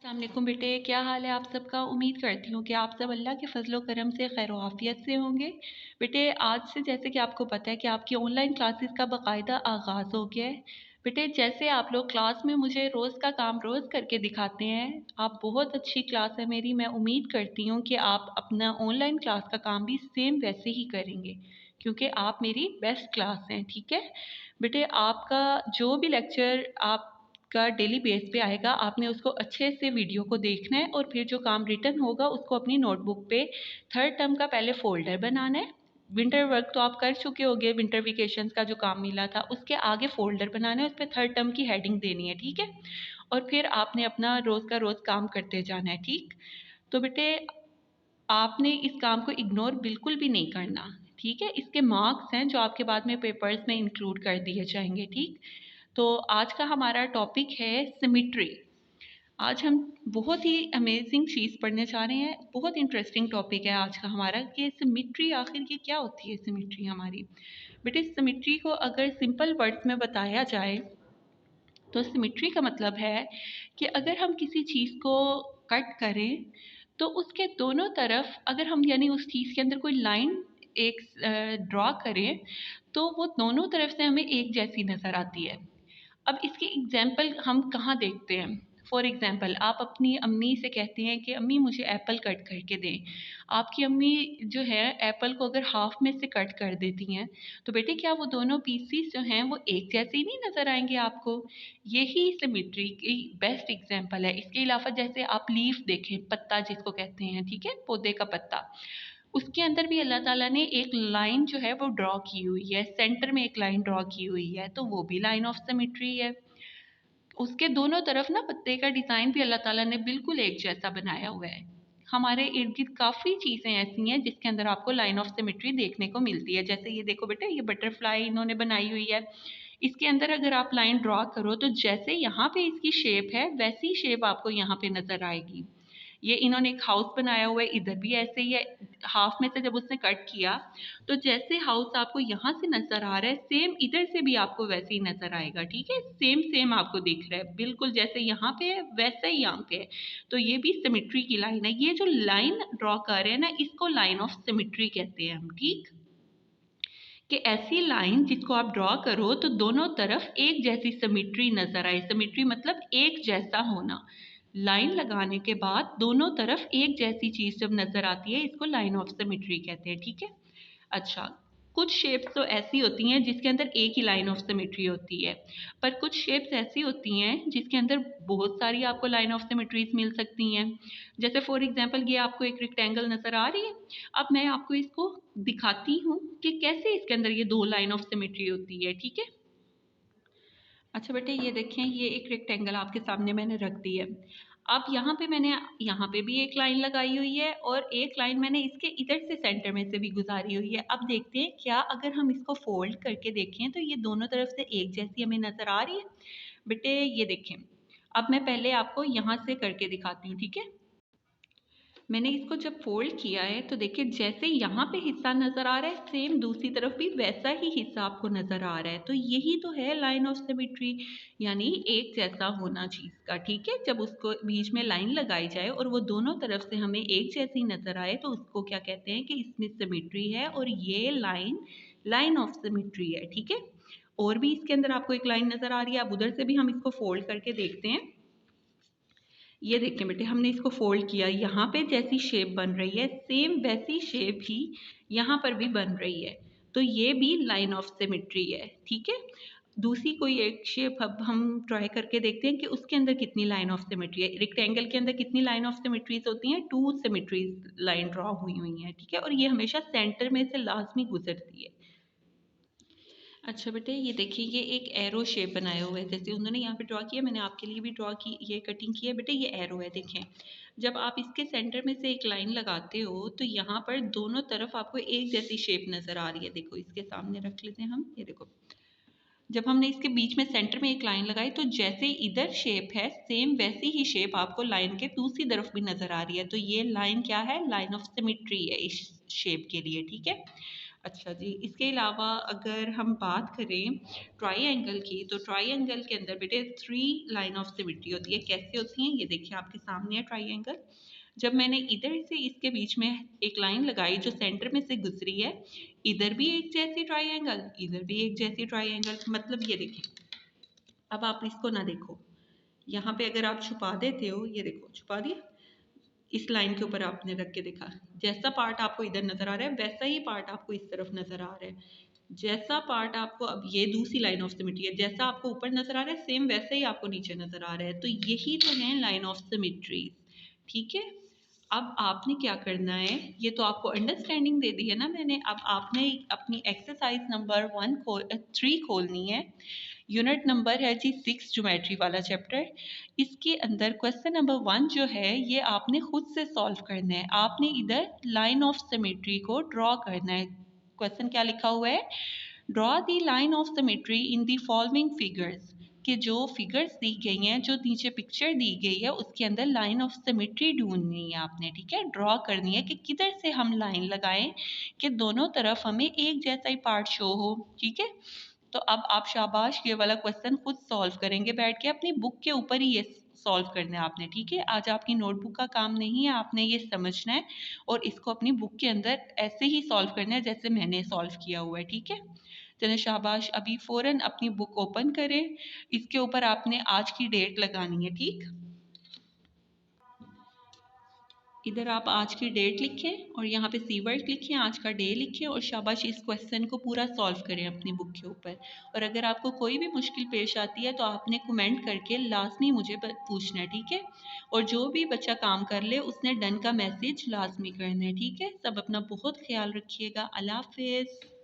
अस्सलामुअलैकुम बेटे, क्या हाल है आप सबका। उम्मीद करती हूँ कि आप सब अल्लाह के फजलो करम से खैर आफियत से होंगे। बेटे आज से जैसे कि आपको पता है कि आपकी ऑनलाइन क्लासेस का बाकायदा आगाज़ हो गया है। बेटे जैसे आप लोग क्लास में मुझे रोज़ का काम रोज़ करके दिखाते हैं, आप बहुत अच्छी क्लास है मेरी। मैं उम्मीद करती हूँ कि आप अपना ऑनलाइन क्लास का काम भी सेम वैसे ही करेंगे, क्योंकि आप मेरी बेस्ट क्लास हैं। ठीक है बेटे, आपका जो भी लेक्चर आप का डेली बेस पे आएगा, आपने उसको अच्छे से वीडियो को देखना है और फिर जो काम रिटर्न होगा उसको अपनी नोटबुक पे थर्ड टर्म का पहले फोल्डर बनाना है। विंटर वर्क तो आप कर चुके होंगे, विंटर वेकेशंस का जो काम मिला था उसके आगे फोल्डर बनाना है, उस पर थर्ड टर्म की हेडिंग देनी है। ठीक है, और फिर आपने अपना रोज़ का रोज़ काम करते जाना है। ठीक, तो बेटे आपने इस काम को इग्नोर बिल्कुल भी नहीं करना। ठीक है, इसके मार्क्स हैं जो आपके बाद में पेपर्स में इंक्लूड कर दिए जाएंगे। ठीक, तो आज का हमारा टॉपिक है सिमेट्री। आज हम बहुत ही अमेजिंग चीज़ पढ़ने जा रहे हैं। बहुत इंटरेस्टिंग टॉपिक है आज का हमारा कि सिमेट्री आखिर की क्या होती है। सिमेट्री हमारी बेटे, सिमेट्री को अगर सिंपल वर्ड्स में बताया जाए तो सिमेट्री का मतलब है कि अगर हम किसी चीज़ को कट करें तो उसके दोनों तरफ अगर हम यानी उस चीज़ के अंदर कोई लाइन एक ड्रॉ करें तो वो दोनों तरफ से हमें एक जैसी नज़र आती है। अब इसकी एग्जाम्पल हम कहाँ देखते हैं। फॉर एग्ज़ाम्पल आप अपनी अम्मी से कहते हैं कि अम्मी मुझे एप्पल कट करके दें। आपकी अम्मी जो है एप्पल को अगर हाफ में से कट कर देती हैं तो बेटे क्या वो दोनों पीसीस जो हैं वो एक जैसे ही नहीं नज़र आएंगे आपको। यही सिमेट्री की बेस्ट एग्जाम्पल है। इसके अलावा जैसे आप लीफ देखें, पत्ता जिसको कहते हैं, ठीक है, पौधे का पत्ता, उसके अंदर भी अल्लाह ताला ने एक लाइन जो है वो ड्रॉ की हुई है, सेंटर में एक लाइन ड्रॉ की हुई है, तो वो भी लाइन ऑफ सिमेट्री है। उसके दोनों तरफ ना पत्ते का डिज़ाइन भी अल्लाह ताला ने बिल्कुल एक जैसा बनाया हुआ है। हमारे इर्द गिर्द काफ़ी चीज़ें ऐसी हैं जिसके अंदर आपको लाइन ऑफ सिमेट्री देखने को मिलती है। जैसे ये देखो बेटे, ये बटरफ्लाई इन्होंने बनाई हुई है। इसके अंदर अगर आप लाइन ड्रॉ करो तो जैसे यहाँ पे इसकी शेप है वैसी शेप आपको यहाँ पे नज़र आएगी। ये इन्होंने एक हाउस बनाया हुआ है, इधर भी ऐसे ही है। हाफ में से जब उसने कट किया तो जैसे हाउस आपको यहाँ से नज़र आ रहा है सेम इधर से भी आपको वैसे ही नज़र आएगा। ठीक है, सेम सेम आपको दिख रहा है, बिल्कुल जैसे यहाँ पे है वैसा ही यहाँ पे है। तो ये भी सिमेट्री की लाइन है। ये जो लाइन ड्रॉ कर रहे हैं ना, इसको लाइन ऑफ सिमेट्री कहते हैं हम। ठीक, कि ऐसी लाइन जिसको आप ड्रॉ करो तो दोनों तरफ एक जैसी सिमेट्री नजर आए। सिमेट्री मतलब एक जैसा होना। लाइन लगाने के बाद दोनों तरफ एक जैसी चीज जब नजर आती है इसको लाइन ऑफ सिमेट्री कहते हैं। ठीक है, अच्छा, कुछ शेप्स तो ऐसी होती हैं जिसके अंदर एक ही लाइन ऑफ सिमेट्री होती है, पर कुछ शेप्स ऐसी होती हैं जिसके अंदर बहुत सारी आपको लाइन ऑफ सिमेट्रीज मिल सकती हैं। जैसे फॉर एग्जांपल ये आपको एक रेक्टेंगल नज़र आ रही है। अब मैं आपको इसको दिखाती हूँ कि कैसे इसके अंदर ये दो लाइन ऑफ सिमेट्री होती है। ठीक है, अच्छा बेटे ये देखें, ये एक रेक्टेंगल आपके सामने मैंने रख दी है। अब यहाँ पे मैंने यहाँ पे भी एक लाइन लगाई हुई है और एक लाइन मैंने इसके इधर से सेंटर में से भी गुजारी हुई है। अब देखते हैं क्या अगर हम इसको फोल्ड करके देखें तो ये दोनों तरफ से एक जैसी हमें नज़र आ रही है। बेटे ये देखें, अब मैं पहले आपको यहाँ से करके दिखाती हूँ। ठीक है, मैंने इसको जब फोल्ड किया है तो देखिए जैसे यहाँ पे हिस्सा नज़र आ रहा है सेम दूसरी तरफ भी वैसा ही हिस्सा आपको नज़र आ रहा है। तो यही तो है लाइन ऑफ सिमेट्री, यानी एक जैसा होना चीज़ का। ठीक है, जब उसको बीच में लाइन लगाई जाए और वो दोनों तरफ से हमें एक जैसी नज़र आए तो उसको क्या कहते हैं कि इसमें सिमेट्री है और ये लाइन लाइन ऑफ सिमेट्री है। ठीक है, और भी इसके अंदर आपको एक लाइन नज़र आ रही है। अब उधर से भी हम इसको फोल्ड करके देखते हैं। ये देखें बेटे, हमने इसको फोल्ड किया, यहाँ पे जैसी शेप बन रही है सेम वैसी शेप ही यहाँ पर भी बन रही है। तो ये भी लाइन ऑफ सिमेट्री है। ठीक है, दूसरी कोई एक शेप अब हम ट्राई करके देखते हैं कि उसके अंदर कितनी लाइन ऑफ सिमेट्री है। रेक्टेंगल के अंदर कितनी लाइन ऑफ सिमेट्रीज होती हैं? 2 सिमेट्रीज लाइन ड्रॉ हुई हुई हैं। ठीक है, और ये हमेशा सेंटर में से लाजमी गुजरती है। अच्छा बेटे ये देखिए, ये एक एरो शेप बनाया हुआ है, जैसे उन्होंने यहाँ पे ड्रॉ किया, मैंने आपके लिए भी ड्रॉ की, ये कटिंग की है। बेटे ये एरो है, देखें जब आप इसके सेंटर में से एक लाइन लगाते हो तो यहाँ पर दोनों तरफ आपको एक जैसी शेप नज़र आ रही है। देखो इसके सामने रख लेते हैं हम, ये देखो जब हमने इसके बीच में सेंटर में एक लाइन लगाई तो जैसे इधर शेप है सेम वैसी ही शेप आपको लाइन के दूसरी तरफ भी नज़र आ रही है। तो ये लाइन क्या है? लाइन ऑफ सिमेट्री है इस शेप के लिए। ठीक है, अच्छा जी, इसके अलावा अगर हम बात करें ट्रायंगल की, तो ट्रायंगल के अंदर बेटे 3 लाइन ऑफ सिमेट्री होती है। कैसे होती हैं? ये देखिए आपके सामने है ट्रायंगल। जब मैंने इधर से इसके बीच में एक लाइन लगाई जो सेंटर में से गुजरी है, इधर भी एक जैसी ट्रायंगल, इधर भी एक जैसी ट्रायंगल, मतलब ये देखिए। अब आप इसको ना देखो, यहाँ पे अगर आप छुपा देते हो, ये देखो छुपा दिया, इस लाइन के ऊपर आपने रख के देखा, जैसा पार्ट आपको इधर नजर आ रहा है वैसा ही पार्ट आपको इस तरफ नजर आ रहा है। जैसा पार्ट आपको, अब ये दूसरी लाइन ऑफ सिमेट्री है, जैसा आपको ऊपर नजर आ रहा है सेम वैसा ही आपको नीचे नजर आ रहा है, तो यही तो है लाइन ऑफ सिमेट्री। ठीक है। अब आपने क्या करना है, ये तो आपको अंडरस्टैंडिंग दे दी है ना मैंने। अब आपने अपनी एक्सरसाइज नंबर 3 खोलनी है। यूनिट नंबर है जी 6, ज्योमेट्री वाला चैप्टर। इसके अंदर क्वेश्चन नंबर 1 जो है ये आपने खुद से सॉल्व करना है। आपने इधर लाइन ऑफ सिमेट्री को ड्रॉ करना है। क्वेश्चन क्या लिखा हुआ है? Draw the line of symmetry in the following figures. कि जो फिगर्स दी गई हैं, जो नीचे पिक्चर दी गई है उसके अंदर लाइन ऑफ सिमेट्री ढूंढनी है आपने। ठीक है, ड्रॉ करनी है कि किधर से हम लाइन लगाएं कि दोनों तरफ हमें एक जैसा ही पार्ट शो हो। ठीक है, तो अब आप शाबाश ये वाला क्वेश्चन खुद सॉल्व करेंगे बैठ के, अपनी बुक के ऊपर ही ये सॉल्व करना है आपने। ठीक है, आज आपकी नोटबुक का काम नहीं है, आपने ये समझना है और इसको अपनी बुक के अंदर ऐसे ही सॉल्व करना है जैसे मैंने सॉल्व किया हुआ है। ठीक है, चलिए शाबाश, अभी फ़ौरन अपनी बुक ओपन करें। इसके ऊपर आपने आज की डेट लगानी है। ठीक, इधर आप आज की डेट लिखें और यहाँ पे सी-वर्ड लिखें, आज का डे लिखें और शाबाश इस क्वेश्चन को पूरा सॉल्व करें अपनी बुक के ऊपर। और अगर आपको कोई भी मुश्किल पेश आती है तो आपने कमेंट करके लाजमी मुझे पूछना है। ठीक है, और जो भी बच्चा काम कर ले उसने डन का मैसेज लाजमी करना है। ठीक है, सब अपना बहुत ख्याल रखिएगा। अल्लाह हाफिज़।